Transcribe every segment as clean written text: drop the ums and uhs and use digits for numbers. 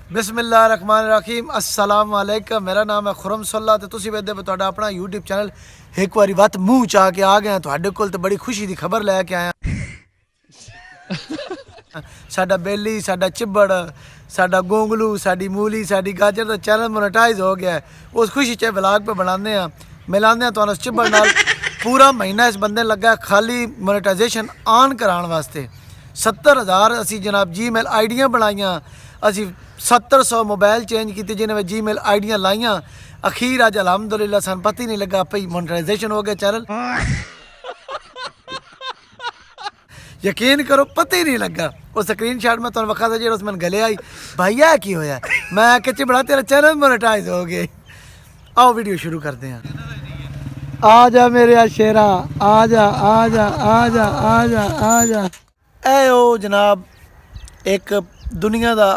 बिस्मिल्लाहिर्रहमानिर्रहीम अस्सलाम वालेकुम। मेरा नाम है खुरम सल्ला तो तुसी वेदे तुहाडा अपना यूट्यूब चैनल एक बारी वत मूँह चा के आ गया तुहाडे कोल ते बड़ी खुशी की खबर लैके आया। साडा बेली साडा चिब्बड़ साडा गोंगलू साडी मूली साडी गाजर का चैनल मोनेटाइज हो गया है। उस खुशी च व्लॉग पे बनाने हैं मिलाने तो उस चिब्बड़ नाल पूरा महीना इस बंदे लगा खाली मोनेटाइजेशन ऑन कराने वास्ते 70,000 असी जनाब जीमेल आईडियाँ बनाइया असी 700 मोबाइल चेंज किए जिन्हें जीमेल आईडियाँ लाइया। अखीर अज अलहमदुलिल्लाह सन पता ही नहीं लगा पई मोनेटाइजेशन हो गया चैनल। यकीन करो पता ही नहीं लगा। वो स्क्रीन शॉट में तुम वखा था जो मैंने गले आई भैया की होया मैं कि बड़ा तेरा चैनल मोनेटाइज हो गया। आओ वीडियो शुरू करते हैं। आ जा मेरे शेरा आ जा आ जा आ जा आ जा आ जा। ए ओ जनाब एक दुनिया का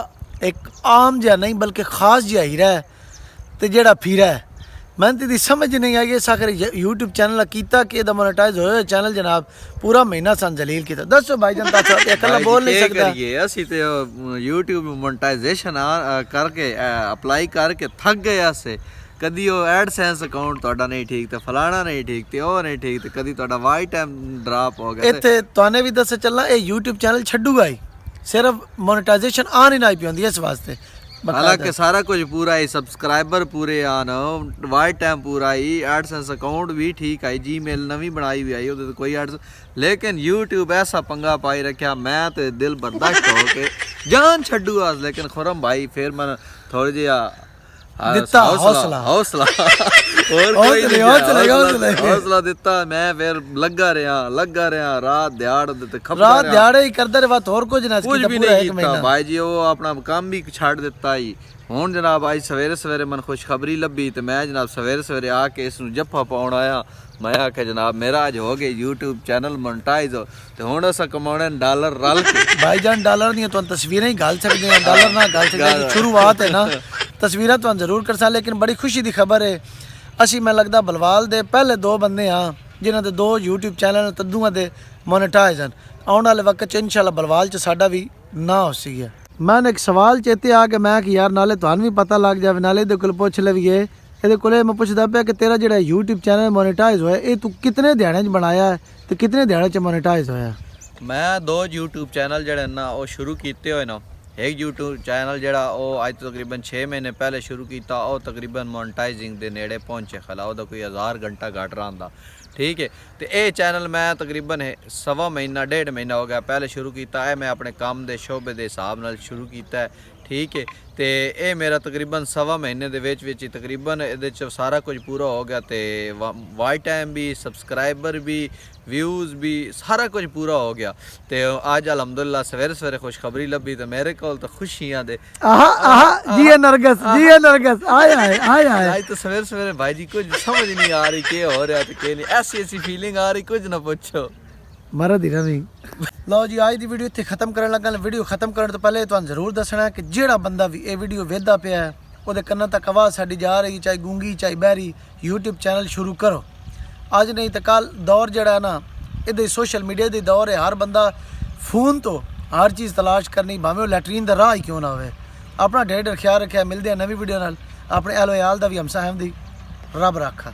एक आम जिहा नहीं बल्कि खास जिहा हीरा है तो जेड़ा फिरा है। मैंने तो समझ नहीं आई इस आखिर यूट्यूब चैनल किया कि मोनेटाइज होया चैनल जनाब पूरा महीना सन जलील किया। दसो भाईजान अकेला बोल नहीं सकता। असी तो यूट्यूब मोनेटाइजेशन करके अप्लाई करके थक गए से कदी वो एडसेंस अकाउंट तुहाडा नहीं ठीक तो फलाना नहीं ठीक तो वो नहीं ठीक तो कदी तुहाडा वाई टाइम ड्रॉप हो गया। इत्थे तुहाने भी दस चलना ये यूट्यूब चैनल छड्डूगा ही सिर्फ मोनेटाइजेशन आन ही नहीं पी इस वास्ते। हालांकि सारा कुछ पूरा ही सब्सक्राइबर पूरे आन वाई टाइम पूरा ही एडसेंस अकाउंट भी ठीक आई जीमेल नवी बनाई भी आई तो कोई एडसेंस लेकिन यूट्यूब ऐसा पंगा पाई रखा मैं तो दिल बर्दाश्त हो के जान छड्डू आज। लेकिन खुरम भाई फिर मैं थोड़ी जी दिता हौसला हौसला और हौसला दिता मैं फिर लगा रहा रात दिहाड़े ही करदा रहा होर कुछ भी नहीं कीता भाई जी। वो अपना काम भी छाड़ दिता ही। हुण जनाब अज सवेरे सवेरे मन खुशखबरी लभी तो मैं जनाब सवेरे सवेरे आके इसनूं जफ्फा पाउण आया। मैं आख्या जनाब मेरा अज हो गया यूट्यूब चैनल मोनेटाइज तो हुण असां कमाने डॉलर रल के। भाईजान डॉलर दी तुहानूं तस्वीरें ही घाल सकदे हैं डॉलर ना घाल सकदे शुरुआत है ना तस्वीरें तो जरूर कर सा। लेकिन बड़ी खुशी की खबर है असी मैं लगता बलवाल दे पहले 2 बंदे हाँ जिन्हों के 2 यूट्यूब चैनल तदूआं दे मोनेटाइज हैं। आने वाले वक्त इंशाल्लाह बलवाल च साडा भी ना हो सी है। मैंने एक सवाल चेते आ के मैं कि यार नाले तुहानूं भी पता लग जाए नाले इहदे कोल पुछ लवीए। ये कोले मैं पुछदा पिया कि तेरा जिहड़ा यूट्यूब चैनल मोनेटाइज होया ये तू कितने दिहाड़े च बनाया है तो कितने दिहाड़े च मोनेटाइज होया। मैं 2 यूट्यूब चैनल जिहड़े ना वो शुरू कीते होए ना। एक यूट्यूब चैनल जड़ा अज तकरीबन 6 महीने पहले शुरू किया और तकरीबन मोनेटाइजिंग के नेड़े पहुँचे खला वो कोई 1000 घंटा घट रहा था ठीक है। तो ये चैनल मैं तकरीबन 1.25 महीना 1.5 महीना हो गया पहले शुरू किया है। मैं अपने काम के शोबे के हिसाब नाल शुरू किया है ठीक है। तो ये मेरा तकरीबन 1.25 महीने के विच ही तकरीबन ये सारा कुछ पूरा हो गया। तो वाई टाइम भी सब्सक्राइबर भी व्यूज़ भी सारा कुछ पूरा हो गया। तो अज अलहमदुलिल्लाह सवेरे सवेरे खुशखबरी लभी तो मेरे को तो खुशियाँ दे आज तो सवेरे सवेरे भाई जी कुछ समझ नहीं आ रही क्या हो रहा तो क्या नहीं ऐसी ऐसी फीलिंग आ रही कुछ ना पूछो मरद ही नहीं। लो जी आज की वीडियो इतने खत्म करने लगा। वीडियो खत्म करने तो पहले तुहानूं जरूर दसना है कि जिहड़ा बंदा भी ये वीडियो वेखदा पिया है वो कन्ना तक आवाज़ साडी जा रही चाहे गूंगी चाहे बहरी यूट्यूब चैनल शुरू करो। अज नहीं तो कल दौर जड़ा है ना ये सोशल मीडिया की दौर है। हर बंदा फोन तो हर चीज़ तलाश करनी भावें लैटरीन का राह ही क्यों ना हो। अपना ढेर ख्याल रखा मिलते हैं नवी वीडियो नाल अपने एलो याल का भी हमसा हमदी रब रखा।